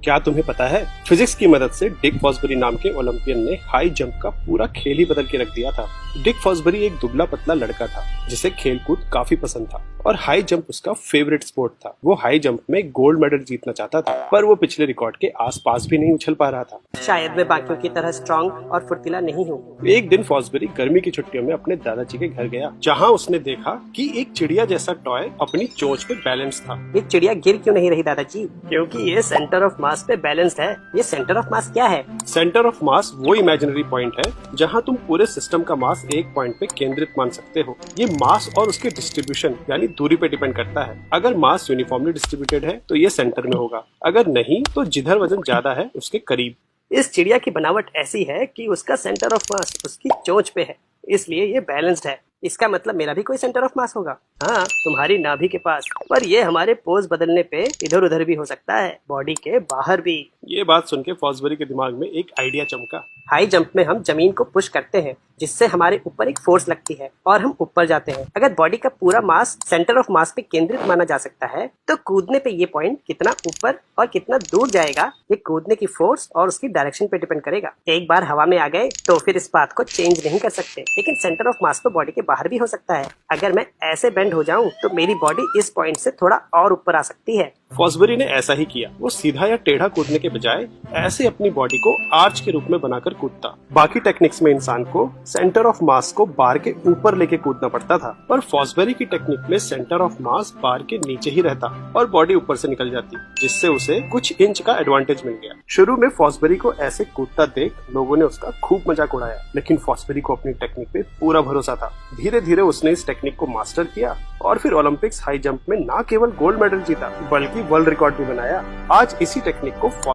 क्या तुम्हें पता है फिजिक्स की मदद से डिक फॉसबरी नाम के ओलंपियन ने हाई जंप का पूरा खेल ही बदल के रख दिया था। डिक फॉसबरी एक दुबला पतला लड़का था जिसे खेलकूद काफी पसंद था और हाई जंप उसका फेवरेट स्पोर्ट था। वो हाई जंप में गोल्ड मेडल जीतना चाहता था, पर वो पिछले रिकॉर्ड के आसपास भी नहीं उछल पा रहा था। शायद मैं बाकियों की तरह स्ट्रॉन्ग और फुर्तीला नहीं हूँ। एक दिन फॉसबरी गर्मी की छुट्टियों में अपने दादाजी के घर गया, जहाँ उसने देखा कि एक चिड़िया जैसा टॉय अपनी चोंच पे बैलेंस था। ये चिड़िया गिर क्यों नहीं रही दादाजी? क्योंकि ये सेंटर ऑफ मास पे बैलेंस्ड है। ये सेंटर ऑफ मास क्या है? सेंटर ऑफ मास वो इमेजिनरी पॉइंट है जहाँ तुम पूरे सिस्टम का मास एक पॉइंट पे केंद्रित मान सकते हो। ये मास और उसके डिस्ट्रीब्यूशन यानी दूरी पे डिपेंड करता है। अगर मास यूनिफॉर्मली डिस्ट्रीब्यूटेड है तो ये सेंटर में होगा, अगर नहीं तो जिधर वजन ज्यादा है उसके करीब। इस चिड़िया की बनावट ऐसी है कि उसका सेंटर ऑफ मास उसकी चोंच पे है, इसलिए ये बैलेंस्ड है। इसका मतलब मेरा भी कोई सेंटर ऑफ मास होगा। हाँ, तुम्हारी नाभि के पास, पर ये हमारे पोज बदलने पे इधर उधर भी हो सकता है, बॉडी के बाहर भी। ये बात सुन के फॉसबरी के दिमाग में एक आइडिया चमका। हाई जंप में हम जमीन को पुश करते हैं जिससे हमारे ऊपर एक फोर्स लगती है और हम ऊपर जाते हैं। अगर बॉडी का पूरा मास सेंटर ऑफ मास पे केंद्रित माना जा सकता है तो कूदने पे ये पॉइंट कितना ऊपर और कितना दूर जाएगा ये कूदने की फोर्स और उसकी डायरेक्शन पे डिपेंड करेगा। एक बार हवा में आ गए तो फिर इस बात को चेंज नहीं कर सकते, लेकिन सेंटर ऑफ मास तो बॉडी के बाहर भी हो सकता है। अगर मैं ऐसे बेंड हो जाऊं तो मेरी बॉडी इस पॉइंट से थोड़ा और ऊपर आ सकती है। फॉसबरी ने ऐसा ही किया। वो सीधा या टेढ़ा कूदने के बजाय ऐसे अपनी बॉडी को आर्च के रूप में बनाकर कूदता। बाकी टेक्निक्स में इंसान को सेंटर ऑफ मास को बार के ऊपर लेके कूदना पड़ता था, पर फॉसबरी की टेक्निक में सेंटर ऑफ मास बार के नीचे ही रहता और बॉडी ऊपर से निकल जाती, जिससे उसे कुछ इंच का एडवांटेज मिल गया। शुरू में फॉसबरी को ऐसे कूदता देख लोगों ने उसका खूब मजाक उड़ाया, लेकिन फॉसबरी को अपनी टेक्निक पे पूरा भरोसा था। धीरे धीरे उसने इस टेक्निक को मास्टर किया और फिर ओलंपिक्स हाई जंप में न केवल गोल्ड मेडल जीता बल्कि वर्ल्ड रिकॉर्ड भी बनाया। आज इसी टेक्निक को